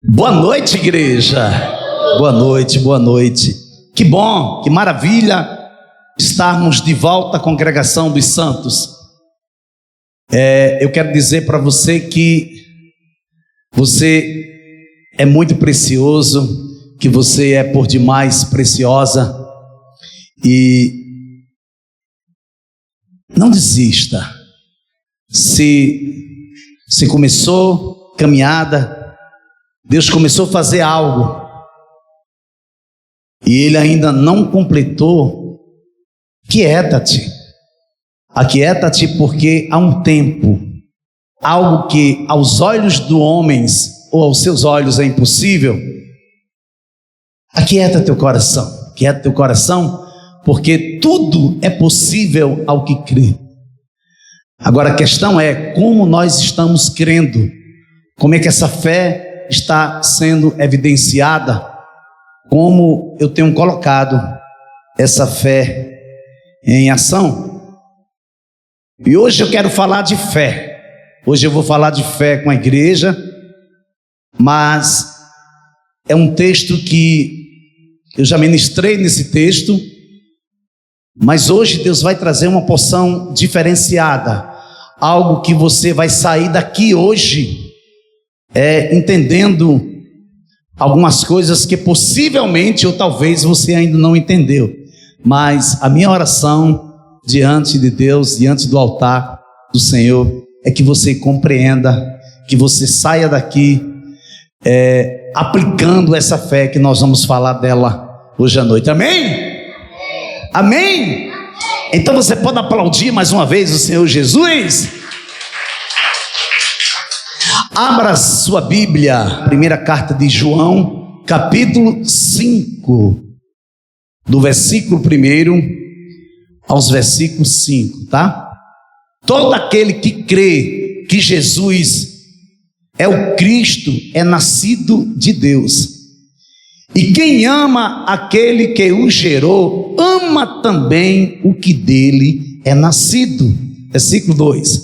Boa noite, igreja. Boa noite, boa noite. Que bom, que maravilha estarmos de volta à congregação dos santos. Eu quero dizer para você que você é muito precioso, que você é por demais preciosa e não desista. Se começou caminhada, Deus começou a fazer algo e Ele ainda não completou, aquieta-te, porque há um tempo, algo que aos olhos dos homens ou aos seus olhos é impossível. Aquieta teu coração, porque tudo é possível ao que crê. Agora a questão é como nós estamos crendo, como é que essa fé está sendo evidenciada, como eu tenho colocado essa fé em ação. E hoje eu quero falar de fé. Hoje eu vou falar de fé com a igreja, mas é um texto que eu já ministrei nesse texto, mas hoje Deus vai trazer uma porção diferenciada, algo que você vai sair daqui hoje entendendo algumas coisas que possivelmente ou talvez você ainda não entendeu. Mas a minha oração diante de Deus, diante do altar do Senhor, é que você compreenda, que você saia daqui aplicando essa fé que nós vamos falar dela hoje à noite. Amém? Amém? Então você pode aplaudir mais uma vez o Senhor Jesus? Abra sua Bíblia, primeira carta de João, capítulo 5, do versículo 1 aos versículos 5, tá? Todo aquele que crê que Jesus é o Cristo é nascido de Deus. E quem ama aquele que o gerou, ama também o que dele é nascido. Versículo 2.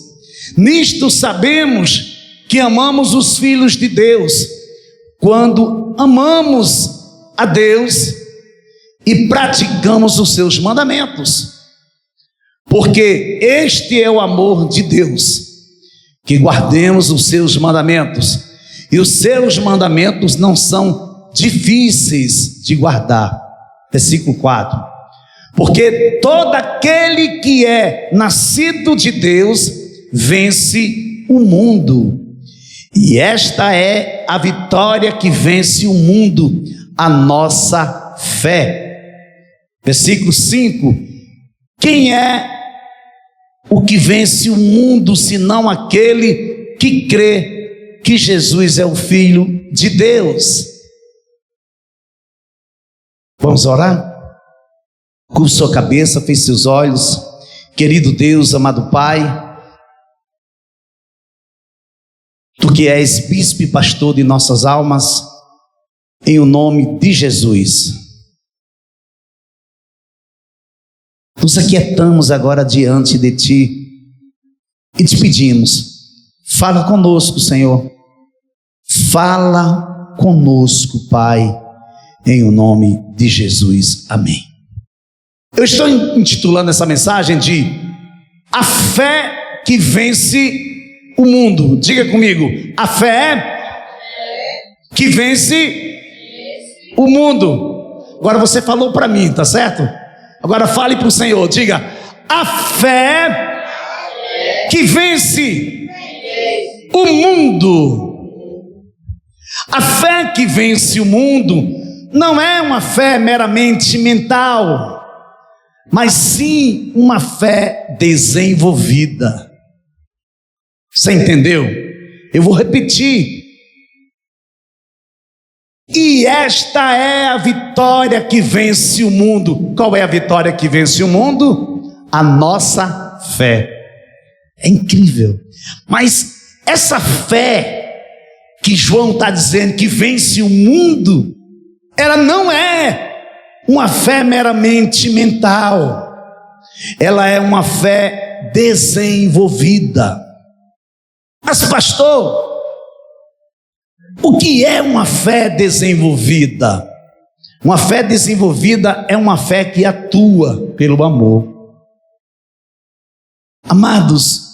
Nisto sabemos que amamos os filhos de Deus, quando amamos a Deus e praticamos os seus mandamentos. Porque este é o amor de Deus, que guardemos os seus mandamentos, e os seus mandamentos não são difíceis de guardar. Versículo 4. Porque todo aquele que é nascido de Deus vence o mundo. E esta é a vitória que vence o mundo, a nossa fé. Versículo 5. Quem é o que vence o mundo, senão aquele que crê que Jesus é o Filho de Deus? Vamos orar? Curva sua cabeça, feche seus olhos. Querido Deus, amado Pai, Tu que és bispo e pastor de nossas almas, em o nome de Jesus, nos aquietamos agora diante de Ti e te pedimos, fala conosco, Senhor, fala conosco, Pai, em o nome de Jesus, amém. Eu estou intitulando essa mensagem de A Fé que Vence o Mundo. Diga comigo, a fé que vence o mundo. Agora você falou para mim, tá certo? Agora fale para o Senhor, diga, a fé que vence o mundo. A fé que vence o mundo não é uma fé meramente mental, mas sim uma fé desenvolvida. Você entendeu? Eu vou repetir. E esta é a vitória que vence o mundo. Qual é a vitória que vence o mundo? A nossa fé. É incrível. Mas essa fé que João está dizendo que vence o mundo, ela não é uma fé meramente mental. Ela é uma fé desenvolvida. Mas pastor, O que é uma fé desenvolvida? Uma fé desenvolvida é uma fé que atua pelo amor. Amados,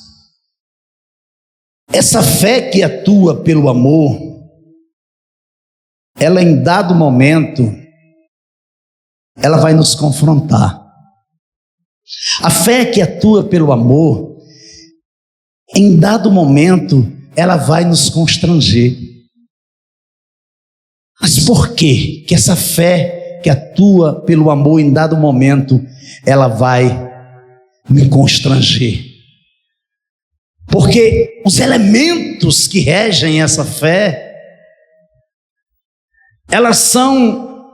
essa fé que atua pelo amor, ela em dado momento, ela vai nos confrontar. A fé que atua pelo amor, em dado momento, ela vai nos constranger. Mas por quê que essa fé que atua pelo amor, em dado momento, ela vai me constranger? Porque os elementos que regem essa fé, elas são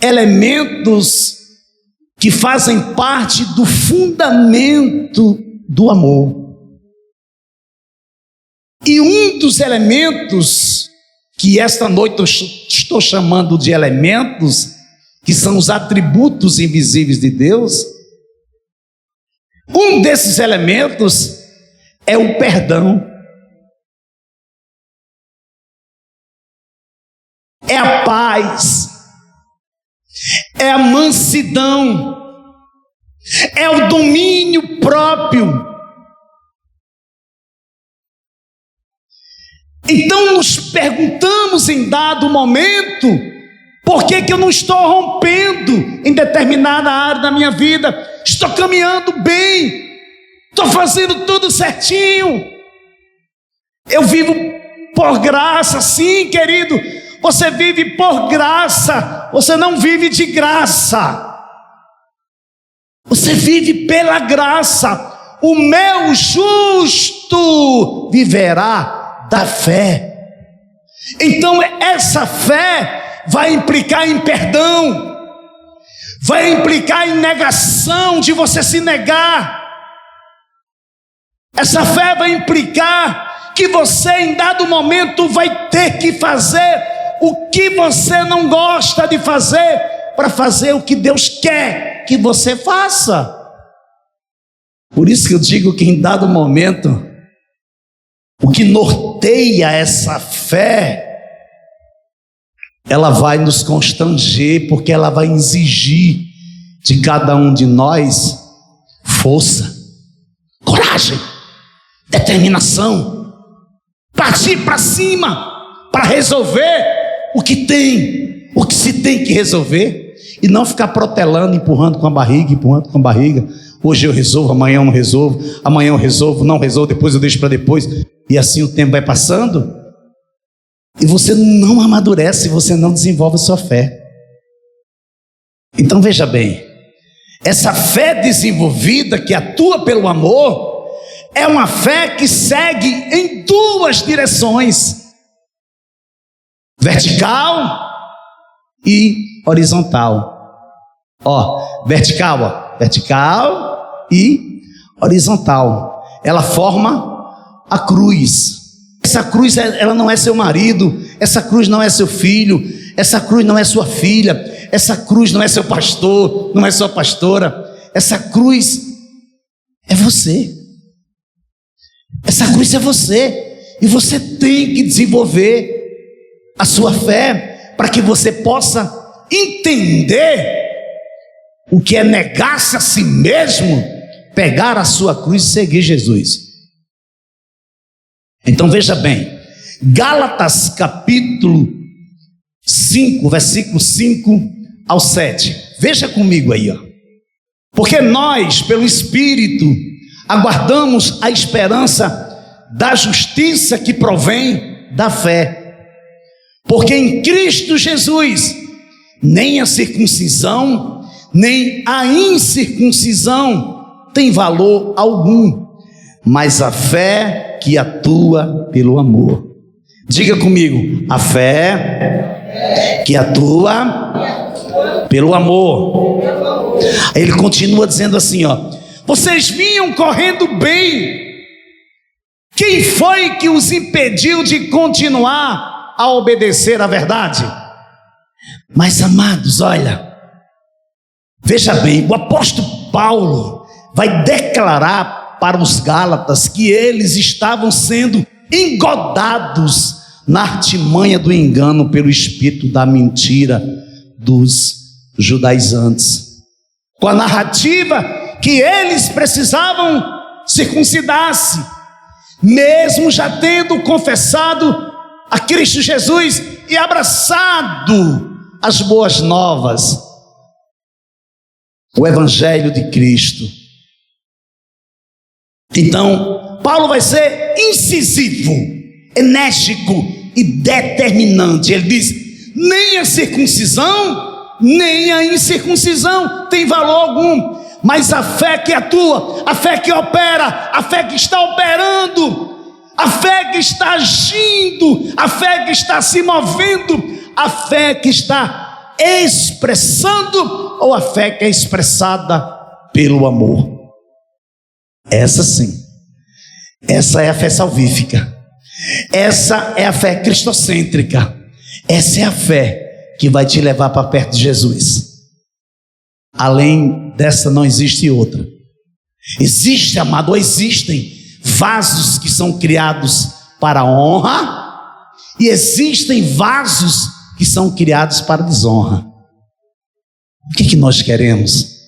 elementos que fazem parte do fundamento do amor. E um dos elementos que esta noite eu estou chamando de elementos, que são os atributos invisíveis de Deus, um desses elementos é o perdão, é a paz, é a mansidão, é o domínio próprio. Então nos perguntamos em dado momento, por que eu não estou rompendo em determinada área da minha vida? Estou caminhando bem, estou fazendo tudo certinho, eu vivo por graça. Sim, querido, você vive por graça, você não vive de graça, você vive pela graça. O meu justo viverá da fé. Então essa fé vai implicar em perdão, vai implicar em negação, de você se negar. Essa fé vai implicar que você em dado momento vai ter que fazer o que você não gosta de fazer, para fazer o que Deus quer que você faça. Por isso que eu digo que em dado momento, o que norteia essa fé, ela vai nos constranger, porque ela vai exigir de cada um de nós força, coragem, determinação, partir para cima, para resolver o que se tem que resolver, e não ficar protelando, empurrando com a barriga. Hoje eu resolvo, amanhã eu não resolvo, amanhã eu resolvo, não resolvo, depois eu deixo para depois. E assim o tempo vai passando, e você não amadurece, você não desenvolve a sua fé. Então veja bem, essa fé desenvolvida que atua pelo amor, é uma fé que segue em duas direções: vertical e horizontal. Vertical e horizontal. Ela forma a cruz. Essa cruz, ela não é seu marido, essa cruz não é seu filho, essa cruz não é sua filha, essa cruz não é seu pastor, não é sua pastora. Essa cruz é você. Essa cruz é você. E você tem que desenvolver a sua fé, para que você possa entender o que é negar-se a si mesmo, pegar a sua cruz e seguir Jesus. Então veja bem, Gálatas capítulo 5, versículo 5 ao 7. Veja comigo aí, porque nós, pelo Espírito, aguardamos a esperança da justiça que provém da fé. Porque em Cristo Jesus, nem a circuncisão, nem a incircuncisão tem valor algum, mas a fé que atua pelo amor. Diga comigo: a fé que atua pelo amor. Aí ele continua dizendo assim, vocês vinham correndo bem. Quem foi que os impediu de continuar a obedecer à verdade? Mas amados, olha, veja bem, o apóstolo Paulo vai declarar para os Gálatas que eles estavam sendo engodados na artimanha do engano pelo espírito da mentira dos judaizantes, com a narrativa que eles precisavam circuncidar-se, mesmo já tendo confessado a Cristo Jesus e abraçado as boas novas, o Evangelho de Cristo. Então, Paulo vai ser incisivo, enérgico e determinante. Ele diz: nem a circuncisão, nem a incircuncisão tem valor algum, mas a fé que atua, a fé que opera, a fé que está operando, a fé que está agindo, a fé que está se movendo, a fé que está expressando, ou a fé que é expressada pelo amor. Essa sim, essa é a fé salvífica, essa é a fé cristocêntrica, essa é a fé que vai te levar para perto de Jesus. Além dessa não existe outra. Existe, amado, ou existem vasos que são criados para honra, e existem vasos que são criados para desonra. O que nós queremos?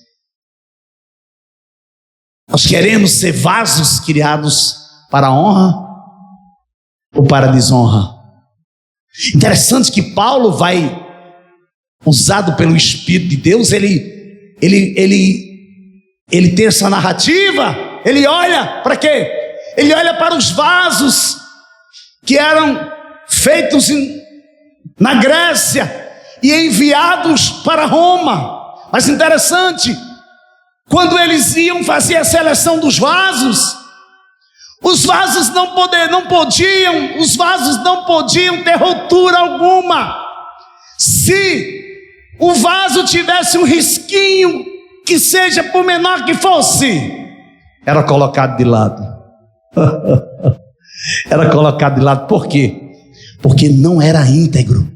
Nós queremos ser vasos criados para honra ou para desonra? Interessante que Paulo vai, usado pelo Espírito de Deus, ele tem essa narrativa. Ele olha para quê? Ele olha para os vasos que eram feitos na Grécia e enviados para Roma. Mas interessante, quando eles iam fazer a seleção dos vasos, os vasos não podiam ter ruptura alguma. Se o vaso tivesse um risquinho, que seja por menor que fosse, era colocado de lado. Era colocado de lado. Por quê? Porque não era íntegro,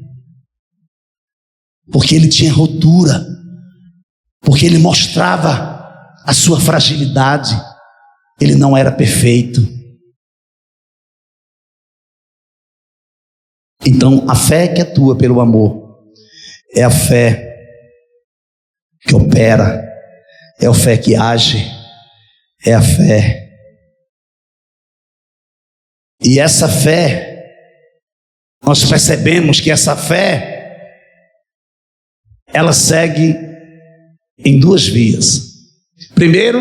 porque ele tinha ruptura, porque ele mostrava a sua fragilidade, ele não era perfeito. Então, a fé que atua pelo amor é a fé que opera, é a fé que age, é a fé. E essa fé, nós percebemos que essa fé, ela segue em duas vias. Primeiro,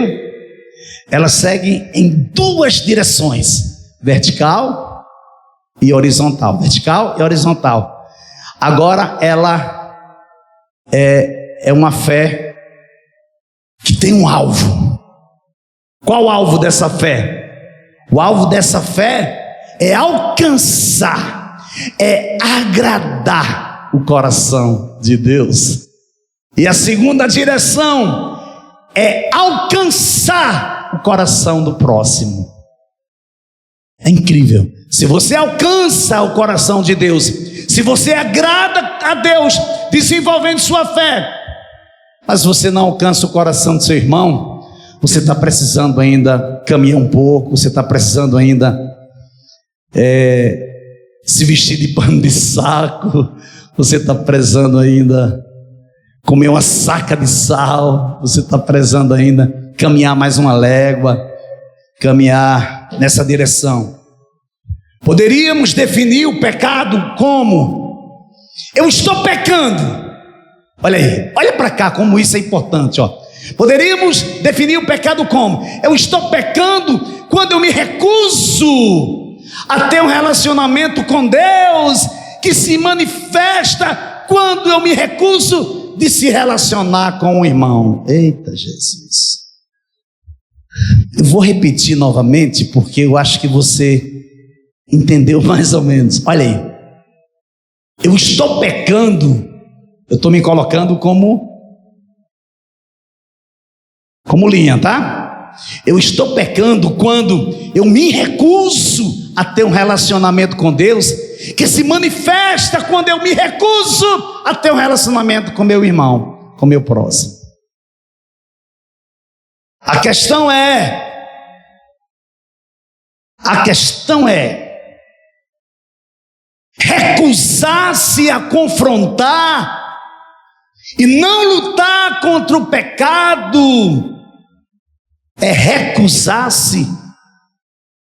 ela segue em duas direções: vertical e horizontal. Vertical e horizontal. Agora, ela é uma fé que tem um alvo. Qual o alvo dessa fé? O alvo dessa fé é alcançar, é agradar o coração de Deus. E a segunda direção é alcançar o coração do próximo. É incrível. Se você alcança o coração de Deus, se você agrada a Deus desenvolvendo sua fé, mas você não alcança o coração do seu irmão, você está precisando ainda caminhar um pouco, você está precisando ainda se vestir de pano de saco, você está precisando ainda comer uma saca de sal, você está precisando ainda caminhar mais uma légua, caminhar nessa direção. Poderíamos definir o pecado como: eu estou pecando. Olha aí, olha para cá como isso é importante, ó. Poderíamos definir o pecado como: eu estou pecando quando eu me recuso a ter um relacionamento com Deus, que se manifesta quando eu me recuso de se relacionar com o irmão. Eita Jesus! Eu vou repetir novamente, porque eu acho que você entendeu mais ou menos. Olha aí, eu estou pecando, eu estou me colocando como linha, tá? Eu estou pecando quando eu me recuso a ter um relacionamento com Deus, que se manifesta quando eu me recuso a ter um relacionamento com meu irmão, com meu próximo. A questão é recusar-se a confrontar e não lutar contra o pecado é recusar-se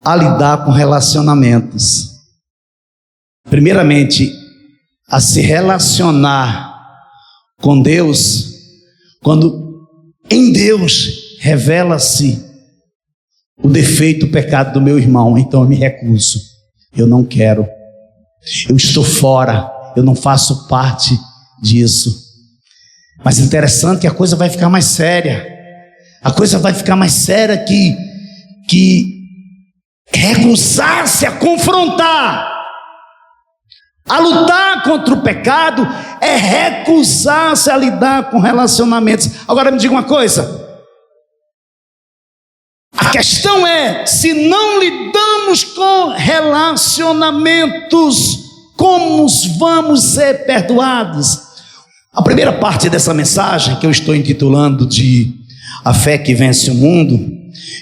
a lidar com relacionamentos. Primeiramente, a se relacionar com Deus, quando em Deus revela-se o defeito, o pecado do meu irmão, então eu me recuso, eu não quero, eu estou fora, eu não faço parte disso. Mas interessante que a coisa vai ficar mais séria. A coisa vai ficar mais séria que recusar-se a confrontar, a lutar contra o pecado, é recusar-se a lidar com relacionamentos. Agora me diga uma coisa. A questão é, se não lidamos com relacionamentos, como vamos ser perdoados? A primeira parte dessa mensagem, que eu estou intitulando de A Fé que Vence o Mundo,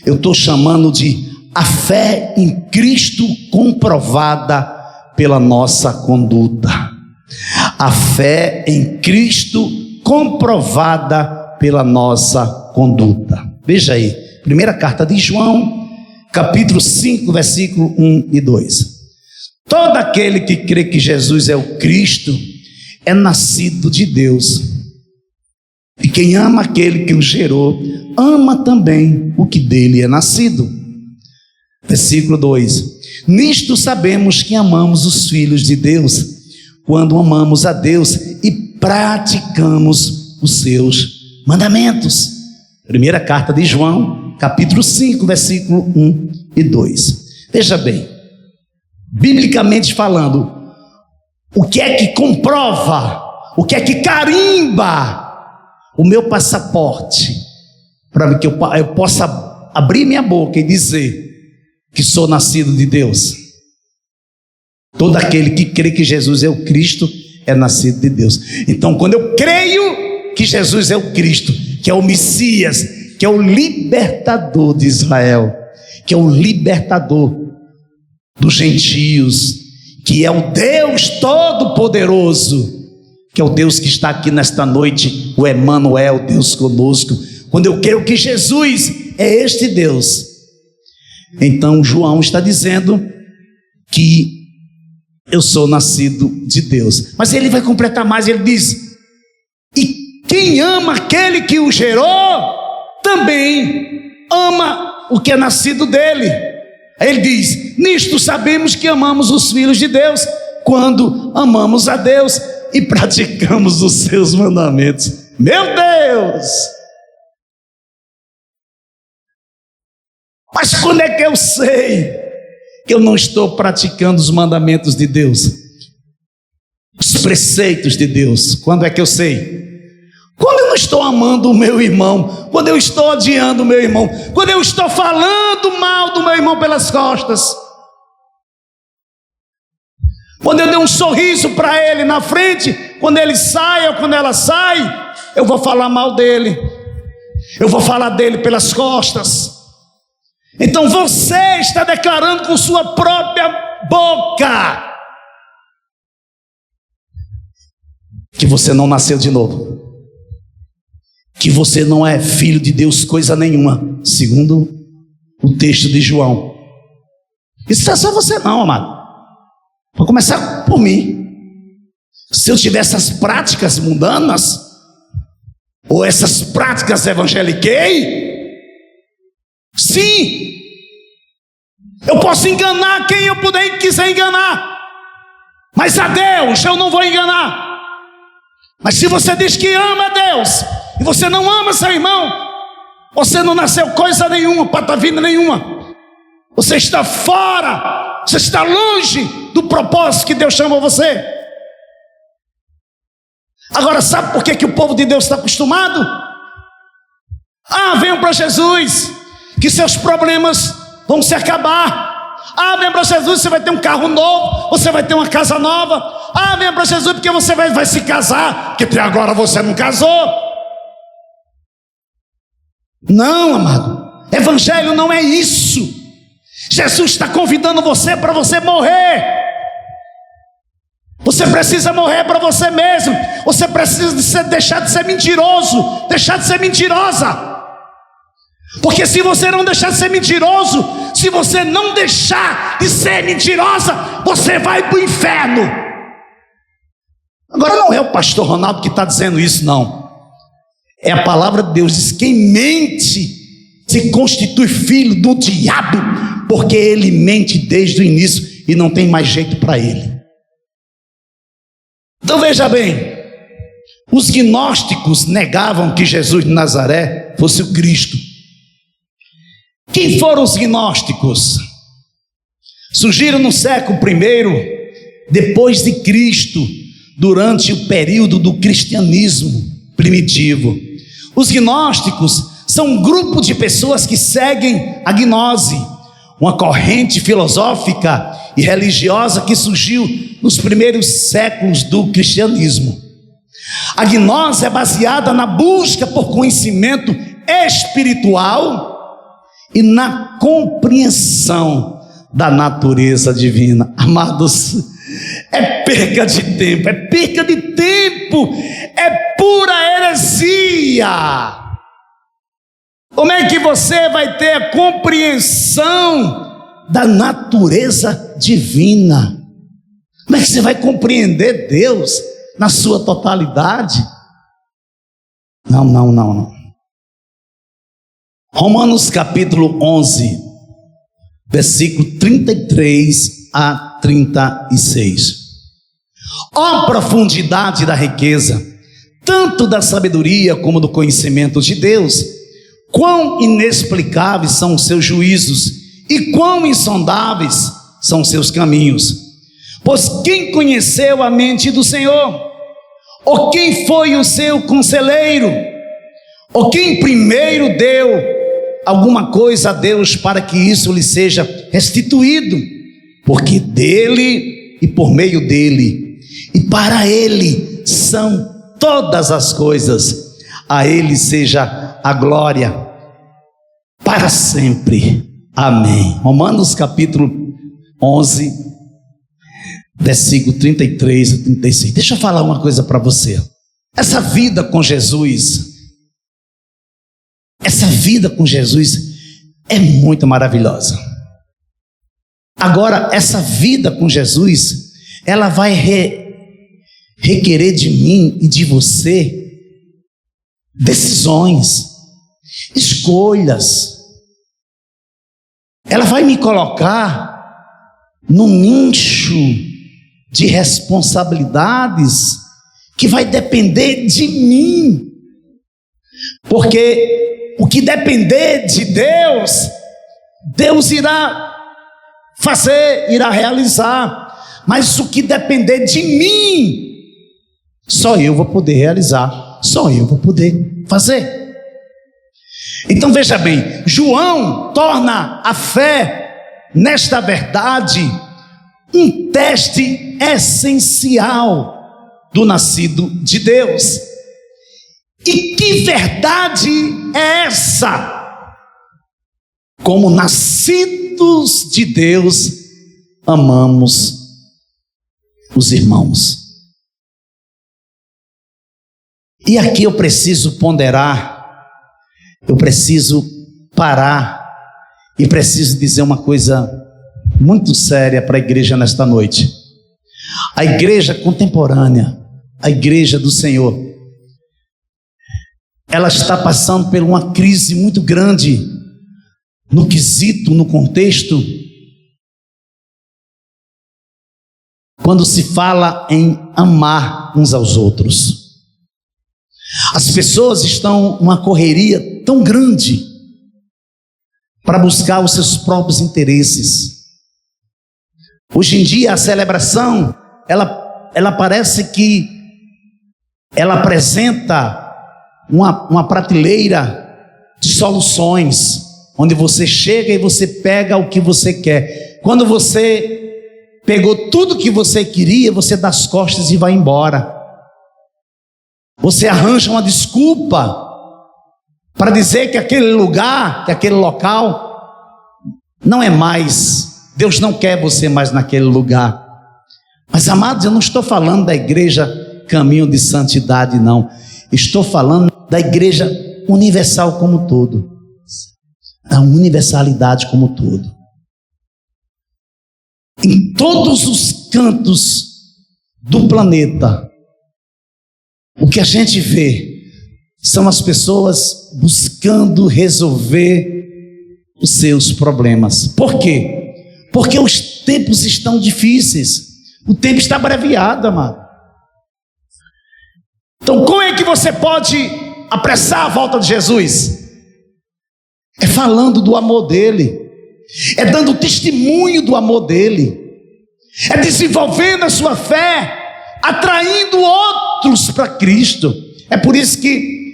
eu estou chamando de a fé em Cristo comprovada pela nossa conduta. A fé em Cristo comprovada pela nossa conduta. Veja aí, primeira carta de João, capítulo 5, versículo 1 e 2. Todo aquele que crê que Jesus é o Cristo é nascido de Deus. E quem ama aquele que o gerou, ama também o que dele é nascido. Versículo 2. Nisto sabemos que amamos os filhos de Deus, quando amamos a Deus e praticamos os seus mandamentos. Primeira carta de João, capítulo 5, versículo 1 e 2. Veja bem, biblicamente falando, o que é que comprova, o que é que carimba o meu passaporte, para que eu possa abrir minha boca e dizer que sou nascido de Deus? Todo aquele que crê que Jesus é o Cristo é nascido de Deus. Então, quando eu creio que Jesus é o Cristo, que é o Messias, que é o libertador de Israel, que é o libertador dos gentios, que é o Deus Todo-Poderoso, que é o Deus que está aqui nesta noite, o Emanuel, Deus conosco. Quando eu creio que Jesus é este Deus, então João está dizendo que eu sou nascido de Deus. Mas ele vai completar mais, ele diz: e quem ama aquele que o gerou, também ama o que é nascido dele. Aí ele diz: nisto sabemos que amamos os filhos de Deus, quando amamos a Deus e praticamos os seus mandamentos. Meu Deus! Mas quando é que eu sei que eu não estou praticando os mandamentos de Deus, os preceitos de Deus? Quando é que eu sei? Quando eu não estou amando o meu irmão, quando eu estou odiando o meu irmão, quando eu estou falando mal do meu irmão pelas costas, quando eu dei um sorriso para ele na frente, quando ele sai ou quando ela sai, eu vou falar mal dele, eu vou falar dele pelas costas. Então você está declarando com sua própria boca que você não nasceu de novo, que você não é filho de Deus coisa nenhuma, segundo o texto de João. Isso não é só você não, amado. Vou começar por mim. Se eu tiver essas práticas mundanas, ou essas práticas evangeliquei, sim, eu posso enganar quem eu quiser enganar, mas a Deus eu não vou enganar. Mas se você diz que ama a Deus e você não ama seu irmão, você não nasceu coisa nenhuma, patavina nenhuma. Você está fora, você está longe do propósito que Deus chamou você. Agora, sabe por que o povo de Deus está acostumado? Venham para Jesus, que seus problemas vão se acabar. Venha para Jesus, você vai ter um carro novo, você vai ter uma casa nova. Venha para Jesus, porque você vai se casar, porque até agora você não casou. Não, amado, evangelho não é isso. Jesus está convidando você para você morrer. Você precisa morrer para você mesmo. Você precisa deixar de ser mentiroso, deixar de ser mentirosa. Porque se você não deixar de ser mentiroso, se você não deixar de ser mentirosa, você vai para o inferno. Agora não é o pastor Ronaldo que está dizendo isso, não. É a palavra de Deus. Diz: quem mente se constitui filho do diabo, porque ele mente desde o início e não tem mais jeito para ele. Então veja bem, os gnósticos negavam que Jesus de Nazaré fosse o Cristo. Quem foram os gnósticos? Surgiram no século I, depois de Cristo, durante o período do cristianismo primitivo. Os gnósticos são um grupo de pessoas que seguem a gnose, uma corrente filosófica e religiosa que surgiu nos primeiros séculos do cristianismo. A gnose é baseada na busca por conhecimento espiritual e na compreensão da natureza divina. Amados, é perca de tempo, é pura heresia. Como é que você vai ter a compreensão da natureza divina? Como é que você vai compreender Deus na sua totalidade? Não. Romanos capítulo 11, versículo 33 a 36. Ó profundidade da riqueza, tanto da sabedoria como do conhecimento de Deus! Quão inexplicáveis são os seus juízos e quão insondáveis são os seus caminhos. Pois quem conheceu a mente do Senhor? Ou quem foi o seu conselheiro? Ou quem primeiro deu alguma coisa a Deus para que isso lhe seja restituído? Porque dele e por meio dele e para ele são todas as coisas. A ele seja a glória para sempre. Amém. Romanos capítulo 11, versículo 33 a 36. Deixa eu falar uma coisa para você. Essa vida com Jesus é muito maravilhosa. Agora, essa vida com Jesus, ela vai requerer de mim e de você decisões, escolhas. Ela vai me colocar num nicho de responsabilidades que vai depender de mim, porque o que depender de Deus, Deus irá fazer, irá realizar, mas o que depender de mim, só eu vou poder realizar, só eu vou poder fazer. Então veja bem, João torna a fé nesta verdade um teste essencial do nascido de Deus. E que verdade é essa? Como nascidos de Deus, amamos os irmãos. E aqui eu preciso ponderar, eu preciso parar e preciso dizer uma coisa muito séria para a igreja nesta noite. A igreja contemporânea, a igreja do Senhor, ela está passando por uma crise muito grande no quesito, no contexto, quando se fala em amar uns aos outros. As pessoas estão numa correria tão grande para buscar os seus próprios interesses. Hoje em dia a celebração, ela parece que ela apresenta uma prateleira de soluções, onde você chega e você pega o que você quer. Quando você pegou tudo que você queria, você dá as costas e vai embora. Você arranja uma desculpa para dizer que aquele lugar, que aquele local não é mais, Deus não quer você mais naquele lugar. Mas, amados, eu não estou falando da igreja Caminho de Santidade, não. Estou falando da igreja universal como um todo. A universalidade como um todo. Em todos os cantos do planeta, o que a gente vê são as pessoas buscando resolver os seus problemas. Por quê? Porque os tempos estão difíceis. O tempo está abreviado, amado. Então, como é que você pode apressar a volta de Jesus? É falando do amor dele, é dando testemunho do amor dele, é desenvolvendo a sua fé, atraindo outros para Cristo. É por isso que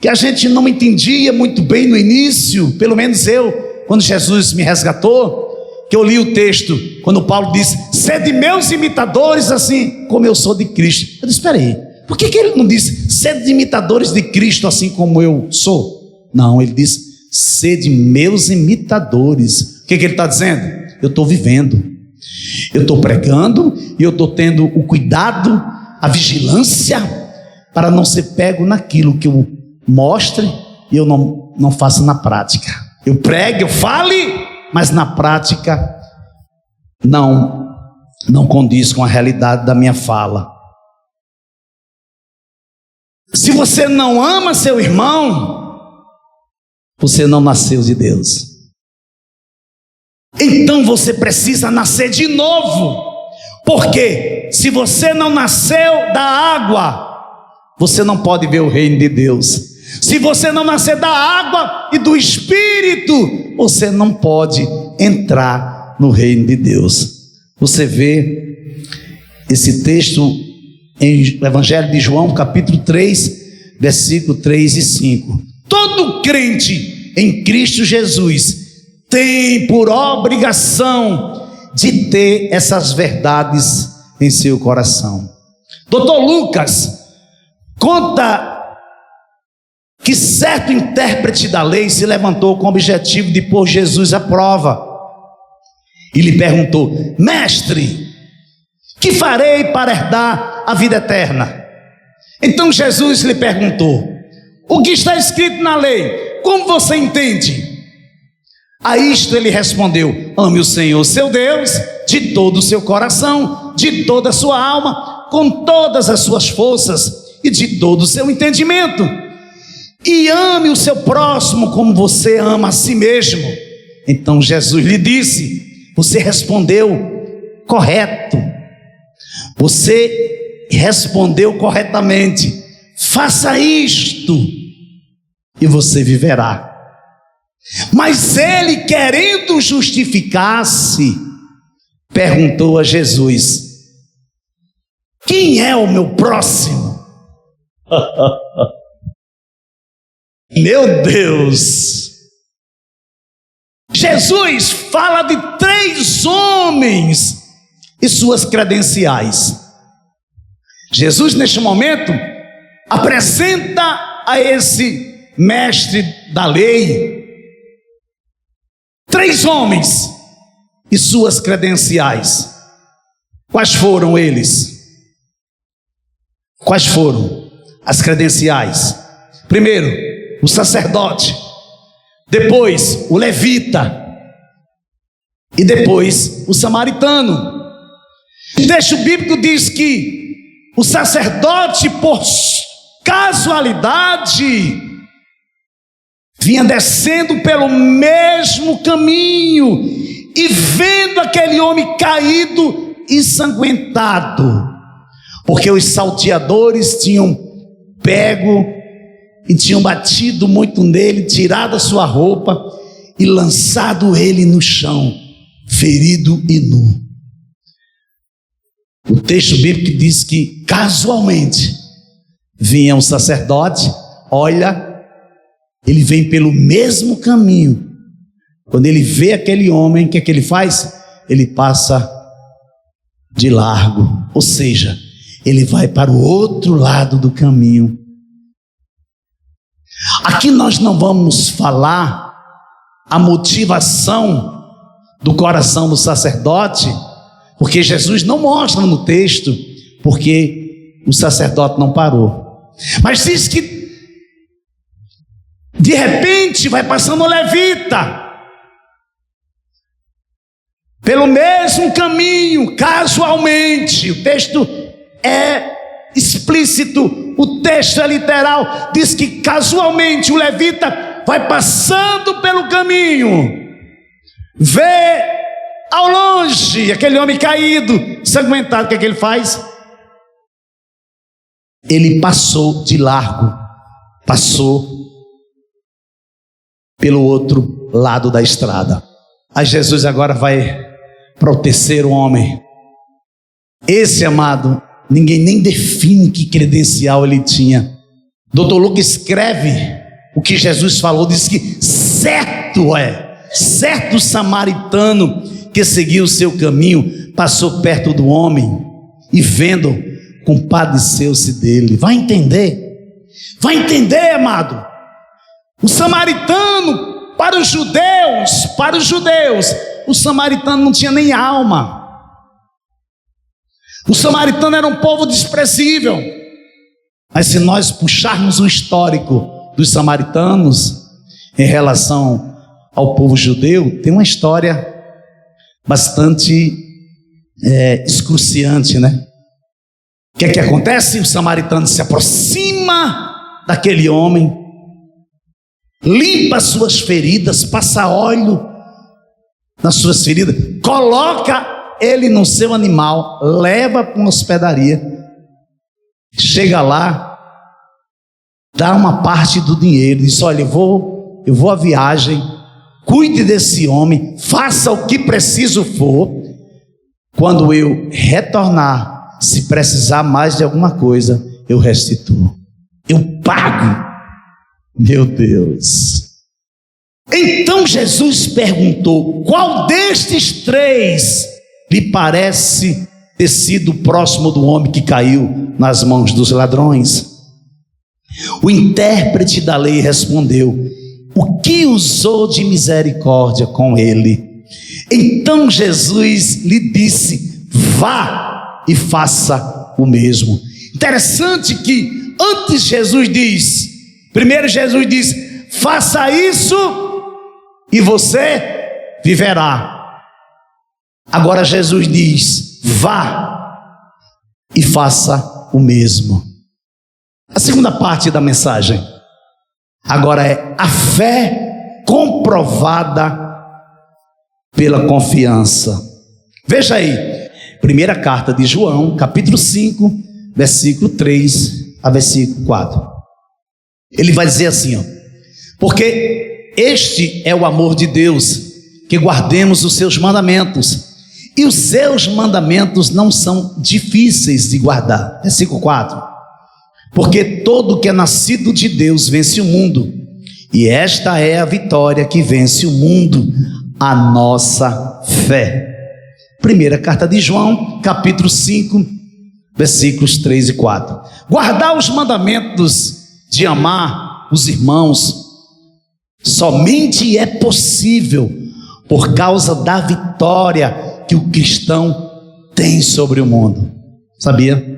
a gente não entendia muito bem no início, pelo menos eu, quando Jesus me resgatou, que eu li o texto, quando Paulo diz: sede meus imitadores, assim como eu sou de Cristo. Eu disse: espera aí, por que ele não diz sede imitadores de Cristo, assim como eu sou? Não, ele diz: sede meus imitadores. O que ele está dizendo? Eu estou vivendo, eu estou pregando, e eu estou tendo o cuidado, a vigilância, para não ser pego naquilo que eu mostre e eu não faça na prática. Eu pregue, eu fale, mas na prática não condiz com a realidade da minha fala. Se você não ama seu irmão, você não nasceu de Deus. Então você precisa nascer de novo. Porque se você não nasceu da água, você não pode ver o reino de Deus. Se você não nascer da água e do Espírito, você não pode entrar no reino de Deus. Você vê esse texto em Evangelho de João, capítulo 3, versículo 3 e 5. Todo crente em Cristo Jesus tem por obrigação de ter essas verdades em seu coração. Dr. Lucas conta que certo intérprete da lei se levantou com o objetivo de pôr Jesus à prova e lhe perguntou: mestre, que farei para herdar a vida eterna? Então Jesus lhe perguntou: o que está escrito na lei, como você entende? A isto ele respondeu: ame o Senhor seu Deus de todo o seu coração, de toda a sua alma, com todas as suas forças e de todo o seu entendimento, e ame o seu próximo como você ama a si mesmo. Então Jesus lhe disse: você respondeu correto, você respondeu corretamente, faça isto e você viverá. Mas ele, querendo justificar-se, perguntou a Jesus: quem é o meu próximo? Meu Deus! Jesus fala de 3 homens e suas credenciais. Jesus, neste momento, apresenta a esse mestre da lei 3 homens e suas credenciais. Quais foram eles? Quais foram as credenciais? Primeiro, o sacerdote, depois o levita e depois o samaritano. O texto bíblico diz que o sacerdote, por casualidade, vinha descendo pelo mesmo caminho e vendo aquele homem caído, ensanguentado, porque os salteadores tinham pego e tinham batido muito nele, tirado a sua roupa e lançado ele no chão, ferido e nu. O texto bíblico diz que casualmente vinha um sacerdote. Olha, ele vem pelo mesmo caminho. Quando ele vê aquele homem, o que é que ele faz? Ele passa de largo, ou seja, ele vai para o outro lado do caminho. Aqui nós não vamos falar a motivação do coração do sacerdote, Porque Jesus não mostra no texto, porque o sacerdote não parou. Mas diz que de repente vai passando o levita pelo mesmo caminho, casualmente. O texto é explícito, o texto é literal. Diz que casualmente o levita vai passando pelo caminho, vê ao longe aquele homem caído, ensanguentado. O que é que ele faz? Ele passou de largo, passou pelo outro lado da estrada. Aí Jesus agora vai para o terceiro homem. Esse, amado, ninguém nem define que credencial ele tinha. Dr. Lucas escreve o que Jesus falou, diz que certo samaritano que seguiu o seu caminho, passou perto do homem e vendo, compadeceu-se dele. Vai entender, amado. O samaritano, para os judeus, o samaritano não tinha nem alma. O samaritano era um povo desprezível. Mas se nós puxarmos o histórico dos samaritanos em relação ao povo judeu, tem uma história bastante excruciante, né? O que é que acontece? O samaritano se aproxima daquele homem, limpa as suas feridas, passa óleo nas suas feridas, coloca ele no seu animal, leva para uma hospedaria, chega lá, dá uma parte do dinheiro, diz: olha, eu vou à viagem, cuide desse homem, faça o que preciso for, quando eu retornar, se precisar mais de alguma coisa, eu restituo, eu pago. Meu Deus. Então Jesus perguntou: qual destes três lhe parece ter sido próximo do homem que caiu nas mãos dos ladrões? O intérprete da lei respondeu: o que usou de misericórdia com ele? Então Jesus lhe disse: vá e faça o mesmo. Interessante que antes primeiro Jesus diz: faça isso e você viverá. Agora Jesus diz: vá e faça o mesmo. A segunda parte da mensagem agora é a fé comprovada pela confiança. Veja aí, primeira carta de João, capítulo 5, versículo 3 a versículo 4. Ele vai dizer assim, ó: porque este é o amor de Deus, que guardemos os seus mandamentos, e os seus mandamentos não são difíceis de guardar. Versículo 4. Porque todo que é nascido de Deus vence o mundo, e esta é a vitória que vence o mundo, a nossa fé. Primeira carta de João, capítulo 5, versículos 3 e 4. Guardar os mandamentos de amar os irmãos somente é possível por causa da vitória que o cristão tem sobre o mundo. Sabia?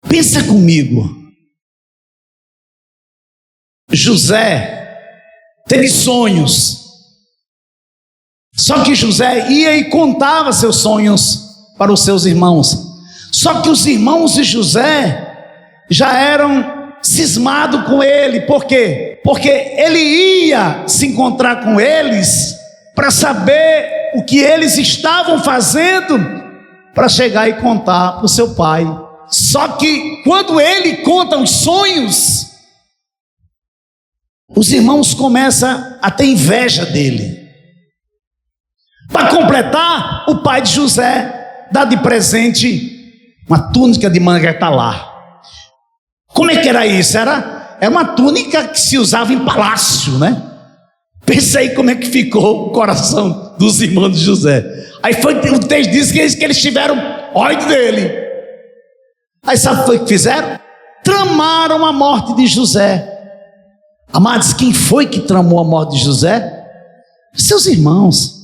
Pensa comigo. José teve sonhos. Só que José ia e contava seus sonhos para os seus irmãos. Só que os irmãos de José já eram cismados com ele. Por quê? Porque ele ia se encontrar com eles para saber o que eles estavam fazendo, para chegar e contar para o seu pai. Só que quando ele conta os sonhos, os irmãos começam a ter inveja dele. Para completar, o pai de José dá de presente uma túnica de manga talar. Como é que era isso? Era uma túnica que se usava em palácio, né? Pensa aí como é que ficou o coração dos irmãos de José. Aí o texto diz que eles tiveram ódio dele. Aí sabe o que fizeram? Tramaram a morte de José. Amados, quem foi que tramou a morte de José? Seus irmãos.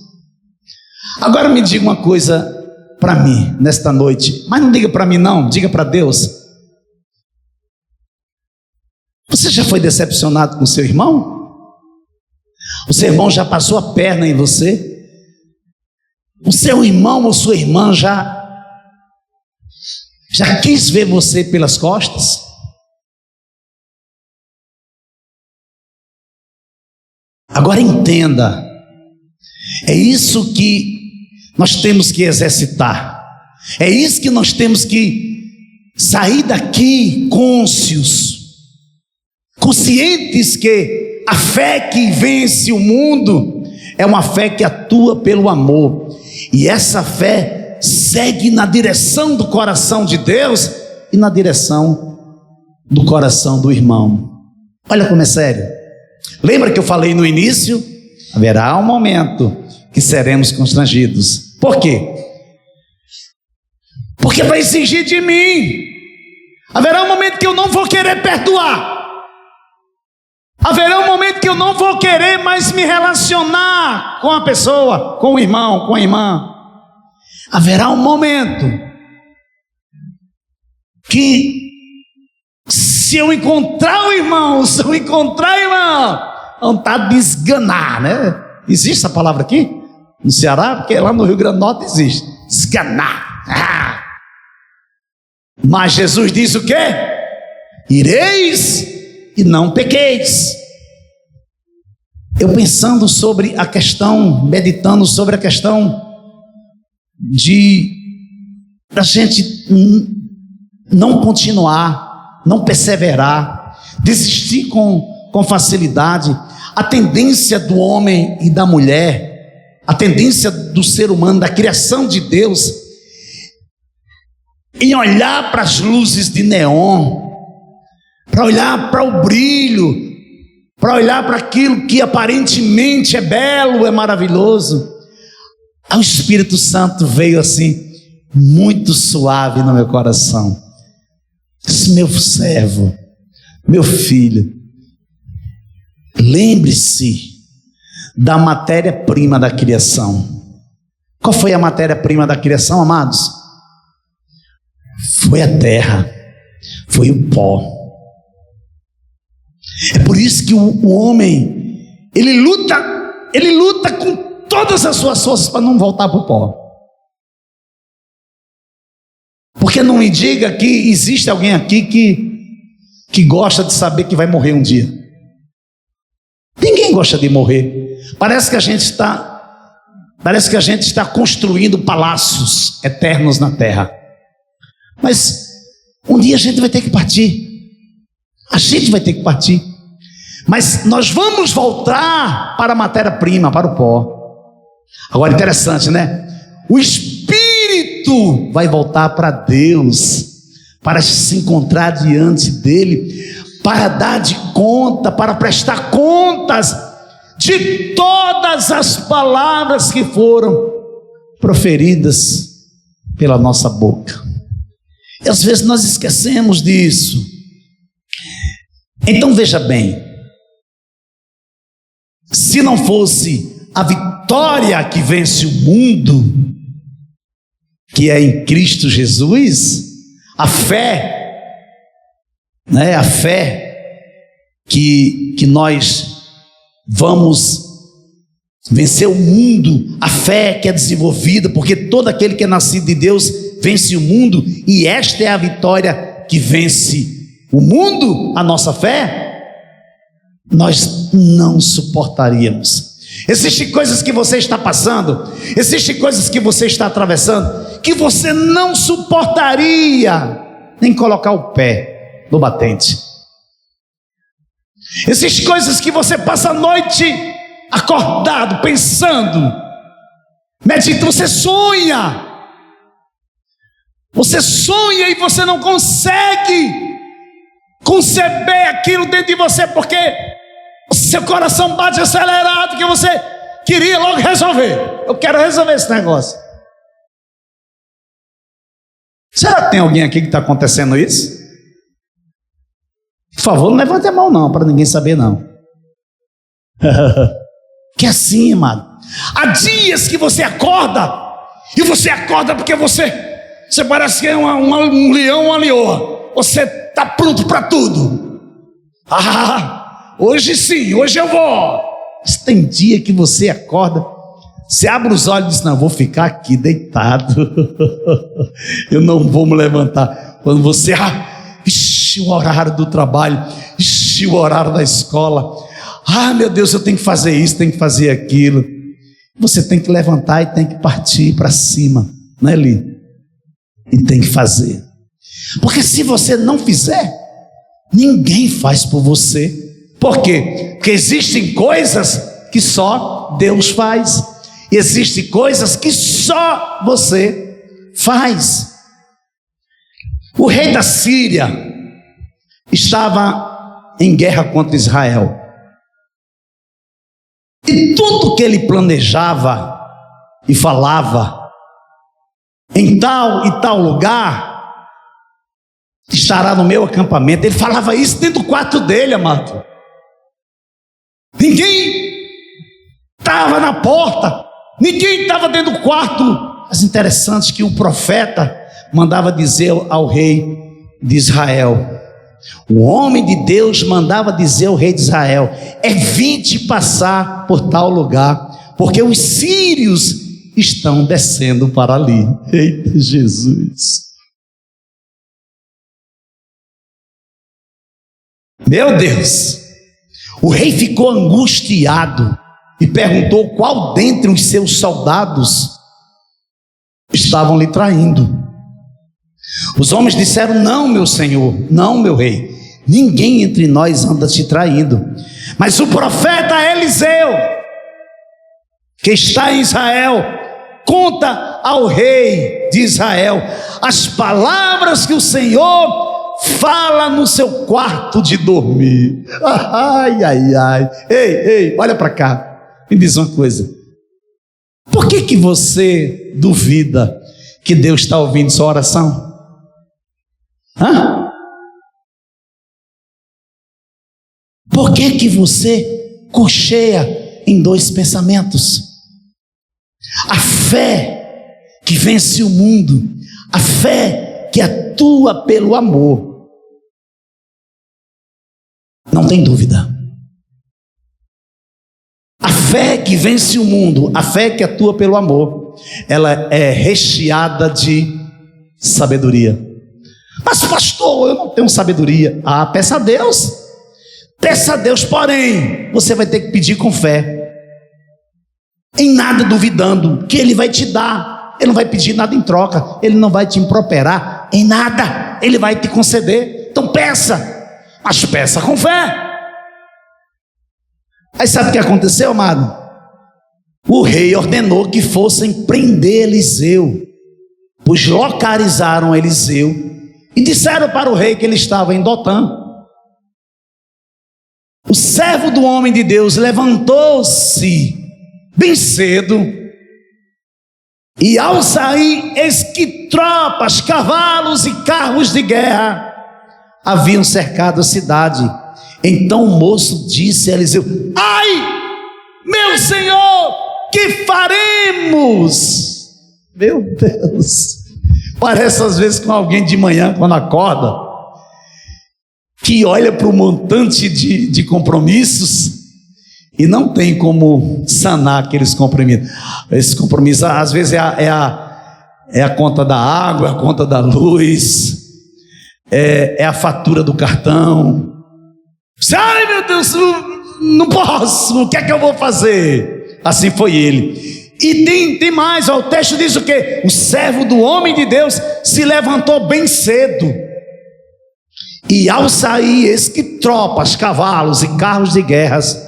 Agora me diga uma coisa para mim nesta noite, mas não diga para mim não, diga para Deus. Você já foi decepcionado com seu irmão? O seu irmão já passou a perna em você? O seu irmão ou sua irmã já quis ver você pelas costas? Agora entenda, é isso que nós temos que exercitar, é isso que nós temos que sair daqui conscientes que a fé que vence o mundo é uma fé que atua pelo amor, e essa fé segue na direção do coração de Deus e na direção do coração do irmão. Olha como é sério. Lembra que eu falei no início? Haverá um momento que seremos constrangidos. Por quê? Porque vai exigir de mim. Haverá um momento que eu não vou querer perdoar. Haverá um momento que eu não vou querer mais me relacionar com a pessoa, com o irmão, com a irmã. Haverá um momento que, se eu encontrar o irmão, vontade de esganar, né? Existe essa palavra aqui no Ceará? Porque lá no Rio Grande do Norte existe. Esganar. Mas Jesus diz o quê? Ireis e não pequeis. Eu pensando sobre a questão, meditando sobre a questão de a gente não continuar, não perseverar, desistir com facilidade. A tendência do homem e da mulher, a tendência do ser humano, da criação de Deus, em olhar para as luzes de neon, para olhar para o brilho, para olhar para aquilo que aparentemente é belo, é maravilhoso. O Espírito Santo veio assim, muito suave no meu coração. Disse: meu servo, meu filho, lembre-se da matéria-prima da criação. Qual foi a matéria-prima da criação, amados? Foi a terra, foi o pó. É por isso que o homem, ele luta com todas as suas forças para não voltar para o pó. Porque não me diga que existe alguém aqui que gosta de saber que vai morrer um dia. Ninguém gosta de morrer. Parece que a gente está construindo palácios eternos na terra. Mas um dia a gente vai ter que partir. A gente vai ter que partir. Mas nós vamos voltar para a matéria-prima, para o pó. Agora, interessante, né? O Espírito vai voltar para Deus, para se encontrar diante dele, para dar de conta, para prestar contas de todas as palavras que foram proferidas pela nossa boca. E às vezes nós esquecemos disso. Então veja bem, se não fosse a vitória que vence o mundo, que é em Cristo Jesus, a fé, né? A fé que nós vamos vencer o mundo, a fé que é desenvolvida, porque todo aquele que é nascido de Deus vence o mundo, e esta é a vitória que vence o mundo, a nossa fé. Nós não suportaríamos. Existem coisas que você está passando, existem coisas que você está atravessando, que você não suportaria nem colocar o pé no batente. Existem coisas que você passa a noite acordado, pensando, meditando, você sonha e você não consegue conceber aquilo dentro de você, porque seu coração bate acelerado, que você queria logo resolver. Eu quero resolver esse negócio. Será que tem alguém aqui que está acontecendo isso? Por favor, não levante a mão não, para ninguém saber não. Que assim, amado, Há dias que você acorda, e você acorda porque você parece que é um leão, uma leoa. Você está pronto para tudo. Hoje sim, hoje eu vou. Mas tem dia que você acorda, você abre os olhos e diz: não, eu vou ficar aqui deitado. Eu não vou me levantar. Quando você, o horário do trabalho, o horário da escola. Meu Deus, eu tenho que fazer isso, tenho que fazer aquilo. Você tem que levantar e tem que partir para cima, não é, Li? E tem que fazer. Porque se você não fizer, ninguém faz por você. Por quê? Porque existem coisas que só Deus faz. E existem coisas que só você faz. O rei da Síria estava em guerra contra Israel. E tudo que ele planejava e falava, em tal e tal lugar estará no meu acampamento. Ele falava isso dentro do quarto dele, amado. Ninguém estava na porta, ninguém estava dentro do quarto. Mas interessante que o profeta mandava dizer ao rei de Israel, o homem de Deus mandava dizer ao rei de Israel: evite passar por tal lugar, porque os sírios estão descendo para ali. Eita Jesus! Meu Deus! O rei ficou angustiado e perguntou qual dentre os seus soldados estavam lhe traindo. Os homens disseram: não, meu senhor, não, meu rei, ninguém entre nós anda te traindo, mas o profeta Eliseu, que está em Israel, conta ao rei de Israel as palavras que o Senhor fala no seu quarto de dormir. Ai, ai, ai. Ei, olha para cá, me diz uma coisa: por que você duvida que Deus está ouvindo sua oração? Por que você cocheia em dois pensamentos? A fé que vence o mundo, a fé que atua pelo amor, não tem dúvida. A fé que vence o mundo, a fé que atua pelo amor, ela é recheada de sabedoria. Mas pastor, eu não tenho sabedoria. Peça a Deus. Peça a Deus, porém você vai ter que pedir com fé, em nada duvidando que Ele vai te dar. Ele não vai pedir nada em troca, Ele não vai te improperar em nada, Ele vai te conceder. Então peça, mas peça com fé. Aí sabe o que aconteceu, amado? O rei ordenou que fossem prender Eliseu, pois localizaram Eliseu e disseram para o rei que ele estava em Dotã. O servo do homem de Deus levantou-se bem cedo, e ao sair, eis que tropas, cavalos e carros de guerra haviam cercado a cidade. Então o moço disse a Eliseu: ai, meu senhor, que faremos? Meu Deus, parece às vezes com alguém de manhã quando acorda, que olha para o montante de compromissos e não tem como sanar aqueles compromissos. Esses compromissos às vezes é a conta da água, a conta da luz, é a fatura do cartão. Ai, meu Deus, não posso, o que é que eu vou fazer? Assim foi ele. E tem mais, o texto diz o quê? O servo do homem de Deus se levantou bem cedo, e ao sair, eis que tropas, cavalos e carros de guerras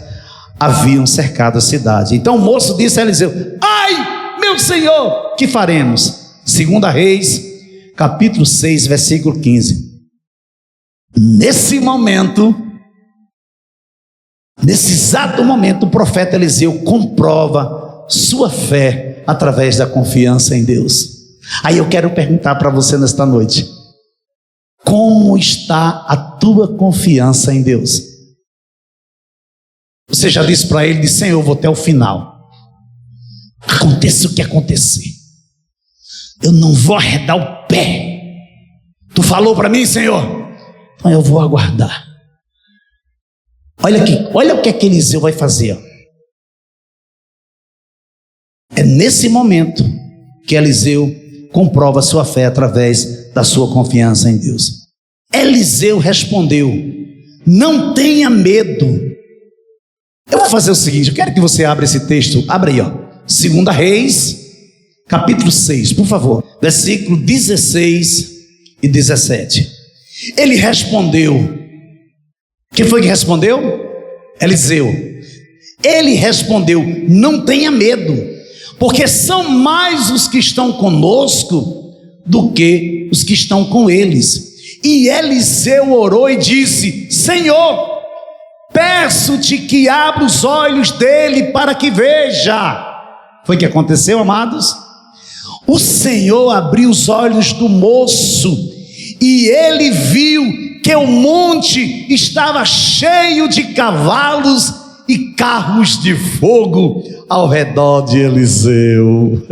haviam cercado a cidade. Então o moço disse a Eliseu: ai, meu senhor, que faremos? 2 Reis, capítulo 6, versículo 15. Nesse exato momento, o profeta Eliseu comprova sua fé através da confiança em Deus. Aí eu quero perguntar para você nesta noite: como está a tua confiança em Deus? Você já disse para ele, Senhor, eu vou até o final. Aconteça o que acontecer, eu não vou arredar o pé. Tu falou para mim, Senhor, então eu vou aguardar. Olha aqui, olha o que Eliseu vai fazer. É nesse momento que Eliseu comprova sua fé através da sua confiança em Deus. Eliseu respondeu: não tenha medo. Eu vou fazer o seguinte, eu quero que você abra esse texto, abra aí, 2 Reis, capítulo 6, por favor, versículo 16 e 17. Ele respondeu. Quem foi que respondeu? Eliseu. Ele respondeu: não tenha medo, porque são mais os que estão conosco do que os que estão com eles. E Eliseu orou e disse: Senhor, peço-te que abra os olhos dele para que veja. Foi o que aconteceu, amados? O Senhor abriu os olhos do moço e ele viu que o monte estava cheio de cavalos e carros de fogo ao redor de Eliseu.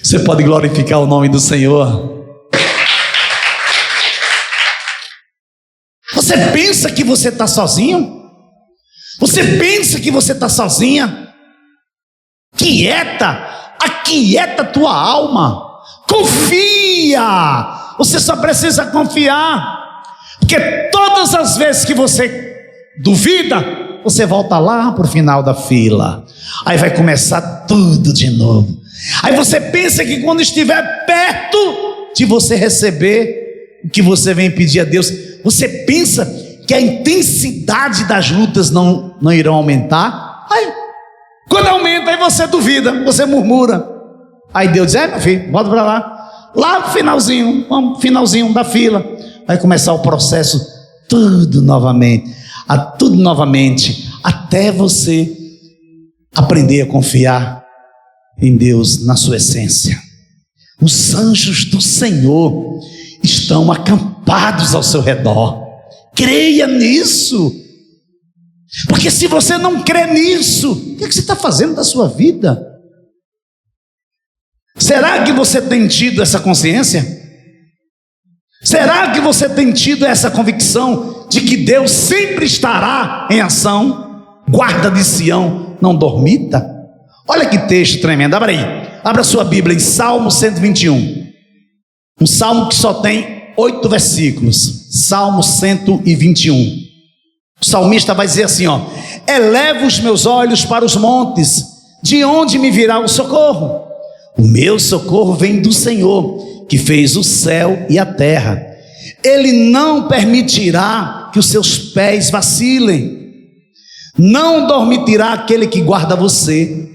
Você pode glorificar o nome do Senhor? Você pensa que você está sozinho? Você pensa que você está sozinha? Aquieta tua alma, confia. Você só precisa confiar, porque todas as vezes que você duvida, você volta lá para o final da fila, aí vai começar tudo de novo. Aí você pensa que quando estiver perto de você receber o que você vem pedir a Deus, você pensa que a intensidade das lutas não irão aumentar. Aí, quando aumenta, aí você duvida, você murmura. Aí Deus diz: meu filho, volta para lá no finalzinho da fila. Vai começar o processo tudo novamente, até você aprender a confiar em Deus na sua essência. Os anjos do Senhor estão acampados ao seu redor. Creia nisso, porque se você não crê nisso, o que você está fazendo da sua vida? Será que você tem tido essa consciência? Será que você tem tido essa convicção de que Deus sempre estará em ação? Guarda de Sião, não dormita. Olha que texto tremendo, abra sua Bíblia em Salmo 121, um salmo que só tem 8 versículos. Salmo 121. O salmista vai dizer assim, eleva os meus olhos para os montes, de onde me virá o socorro? O meu socorro vem do Senhor, que fez o céu e a terra. Ele não permitirá que os seus pés vacilem, não dormitirá aquele que guarda você.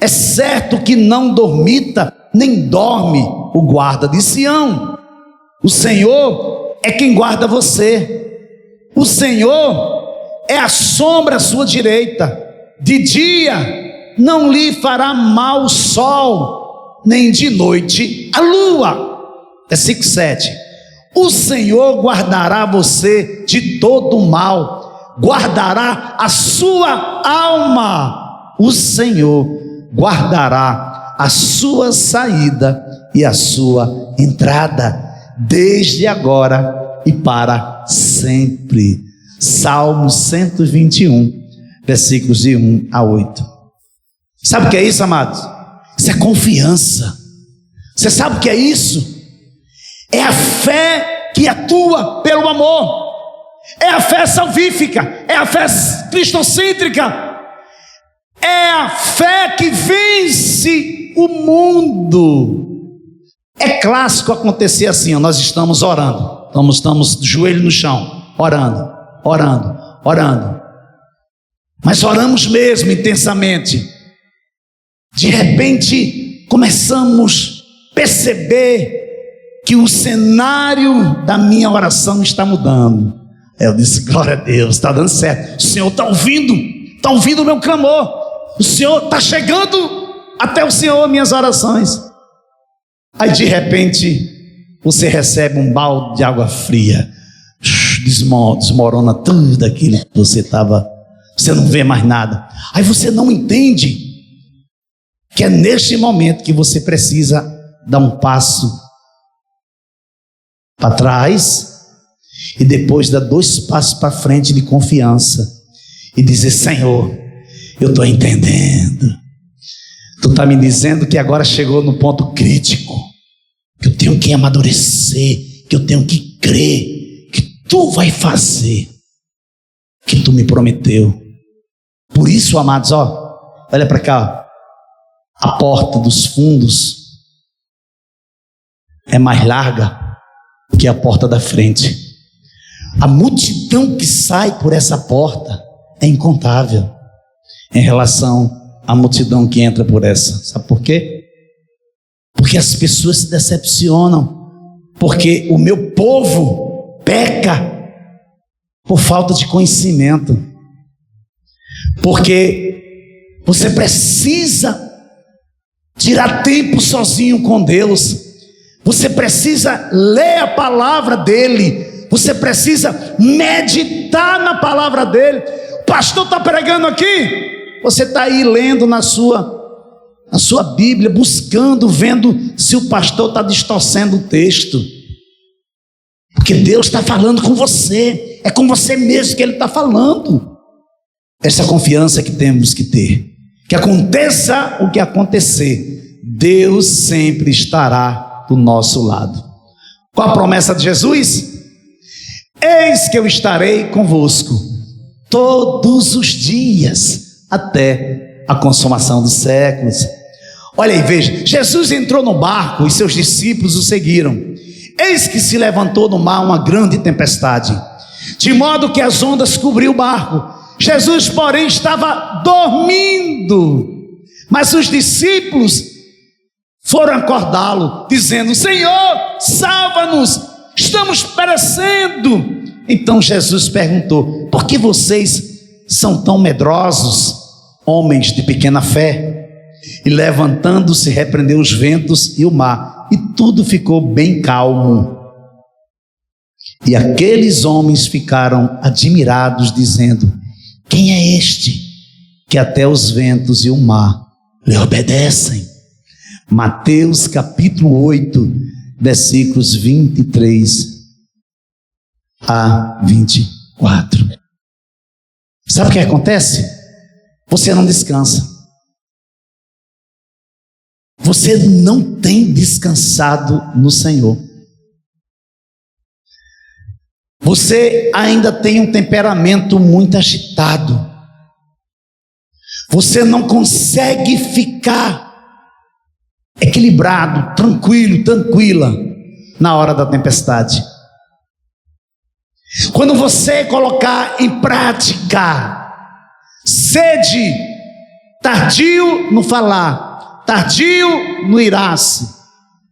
É certo que não dormita, nem dorme o guarda de Sião. O Senhor é quem guarda você. O Senhor é a sombra à sua direita. De dia não lhe fará mal o sol, nem de noite a lua. Versículo 7. O Senhor guardará você de todo o mal, guardará a sua alma. O Senhor guardará a sua saída e a sua entrada, desde agora e para sempre. Salmo 121, versículos de 1 a 8. Sabe o que é isso, amados? Isso é confiança. Você sabe o que é isso? É a fé que atua pelo amor, é a fé salvífica, é a fé cristocêntrica, é a fé que vence o mundo. É clássico acontecer assim, nós estamos orando, estamos de joelho no chão, orando, mas oramos mesmo intensamente. De repente começamos a perceber que o cenário da minha oração está mudando. Eu disse: glória a Deus, está dando certo. O Senhor está ouvindo o meu clamor. O Senhor está chegando até o Senhor minhas orações. Aí de repente você recebe um balde de água fria, desmorona tudo aquilo que você estava. Você não vê mais nada. Aí você não entende que é neste momento que você precisa dar um passo para trás e depois dar 2 passos para frente de confiança e dizer: Senhor, eu estou entendendo. Tu está me dizendo que agora chegou no ponto crítico, que eu tenho que amadurecer, que eu tenho que crer, que tu vai fazer, que tu me prometeu. Por isso, amados, olha para cá, a porta dos fundos é mais larga que a porta da frente. A multidão que sai por essa porta é incontável em relação à multidão que entra por essa. Sabe por quê? Porque as pessoas se decepcionam, porque o meu povo peca por falta de conhecimento, porque você precisa tirar tempo sozinho com Deus, você precisa ler a palavra dele, você precisa meditar na palavra dele. O pastor está pregando aqui, você está aí lendo na sua Bíblia, buscando, vendo se o pastor está distorcendo o texto, porque Deus está falando com você, é com você mesmo que ele está falando. Essa confiança que temos que ter, que aconteça o que acontecer, Deus sempre estará do nosso lado. Qual a promessa de Jesus? Eis que eu estarei convosco todos os dias até a consumação dos séculos. Olha aí, veja, Jesus entrou no barco e seus discípulos o seguiram. Eis que se levantou no mar uma grande tempestade, de modo que as ondas cobriam o barco. Jesus, porém, estava dormindo, mas os discípulos foram acordá-lo, dizendo: Senhor, salva-nos, estamos perecendo. Então Jesus perguntou: por que vocês são tão medrosos, homens de pequena fé? E levantando-se, repreendeu os ventos e o mar, e tudo ficou bem calmo. E aqueles homens ficaram admirados, dizendo: quem é este que até os ventos e o mar lhe obedecem? Mateus capítulo 8, versículos 23 a 24. Sabe o que acontece? Você não descansa. Você não tem descansado no Senhor. Você ainda tem um temperamento muito agitado. Você não consegue ficar equilibrado, tranquila na hora da tempestade. Quando você colocar em prática, sede, tardio no falar, tardio no irar-se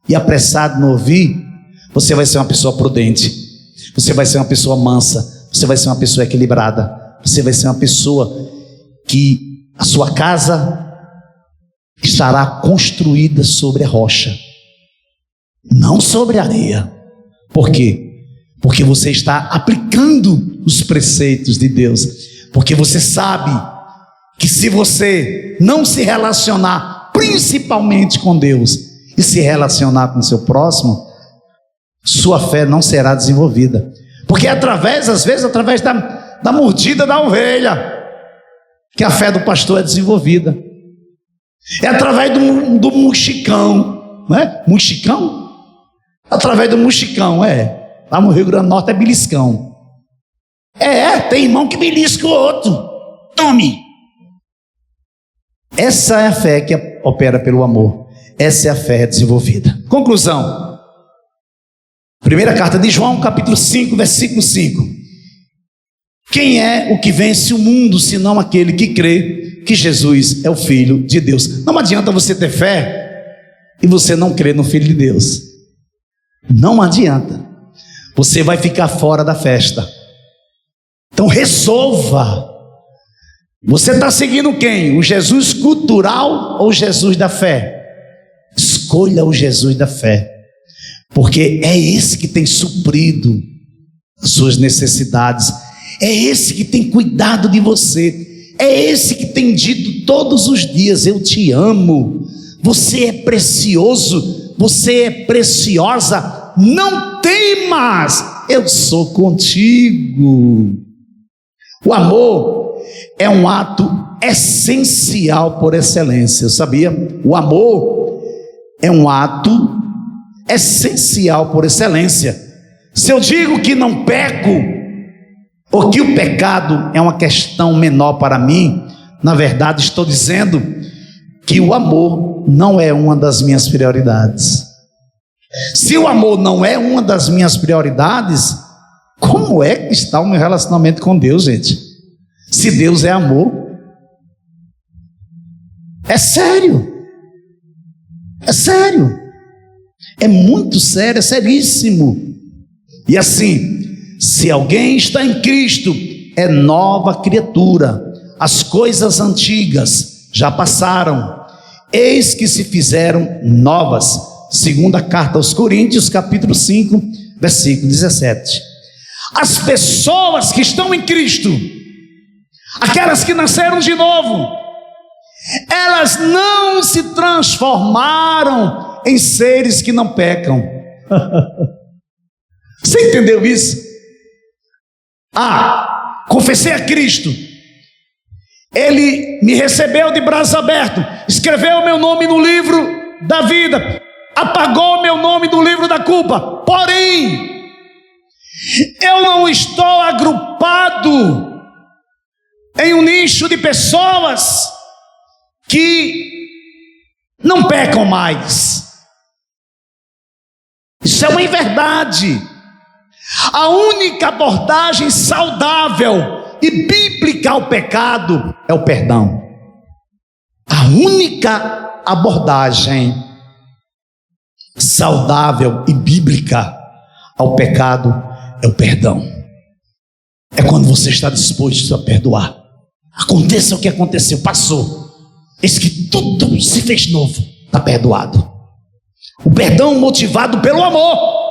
e apressado no ouvir, você vai ser uma pessoa prudente. Você vai ser uma pessoa mansa, você vai ser uma pessoa equilibrada, você vai ser uma pessoa que a sua casa estará construída sobre a rocha, não sobre a areia. Por quê? Porque você está aplicando os preceitos de Deus, porque você sabe que se você não se relacionar principalmente com Deus e se relacionar com o seu próximo, sua fé não será desenvolvida, porque às vezes através da mordida da ovelha que a fé do pastor é desenvolvida. É através do muxicão, não é? Muxicão? Através do muxicão, lá no Rio Grande do Norte é beliscão. Tem irmão que belisca o outro. Tome! Essa é a fé que opera pelo amor. Essa é a fé desenvolvida. Conclusão. Primeira carta de João, capítulo 5, versículo 5. Quem é o que vence o mundo, senão aquele que crê que Jesus é o Filho de Deus? Não adianta você ter fé e você não crer no Filho de Deus. Não adianta. Você vai ficar fora da festa. Então resolva. Você está seguindo quem? O Jesus cultural ou o Jesus da fé? Escolha o Jesus da fé, porque é esse que tem suprido as suas necessidades, é esse que tem cuidado de você, é esse que tem dito todos os dias: eu te amo, você é precioso, você é preciosa, não temas, eu sou contigo. O amor é um ato essencial por excelência, sabia? O amor é um ato essencial por excelência. Se eu digo que não peco, ou que o pecado é uma questão menor para mim, na verdade estou dizendo que o amor não é uma das minhas prioridades. Se o amor não é uma das minhas prioridades, como é que está o meu relacionamento com Deus, gente? Se Deus é amor, é sério, é muito sério, é seríssimo. E assim, se alguém está em Cristo, é nova criatura, as coisas antigas já passaram, eis que se fizeram novas. Segunda carta aos Coríntios, capítulo 5, versículo 17. As pessoas que estão em Cristo, aquelas que nasceram de novo, elas não se transformaram em seres que não pecam. Você entendeu isso? Confessei a Cristo, Ele me recebeu de braços abertos, escreveu meu nome no livro da vida, apagou meu nome do livro da culpa. Porém, eu não estou agrupado em um nicho de pessoas que não pecam mais. Isso é uma inverdade. A única abordagem saudável e bíblica ao pecado é o perdão. A única abordagem saudável e bíblica ao pecado é o perdão. É quando você está disposto a perdoar. Aconteça o que aconteceu, passou. Eis que tudo se fez novo, está perdoado. O perdão motivado pelo amor.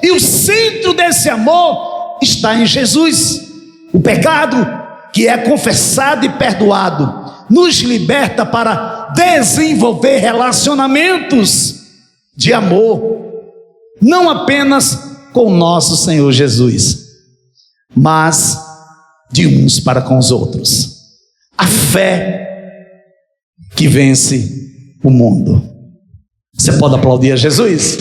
E o centro desse amor está em Jesus. O pecado que é confessado e perdoado nos liberta para desenvolver relacionamentos de amor, não apenas com o nosso Senhor Jesus, mas de uns para com os outros. A fé que vence o mundo. Você pode aplaudir a Jesus?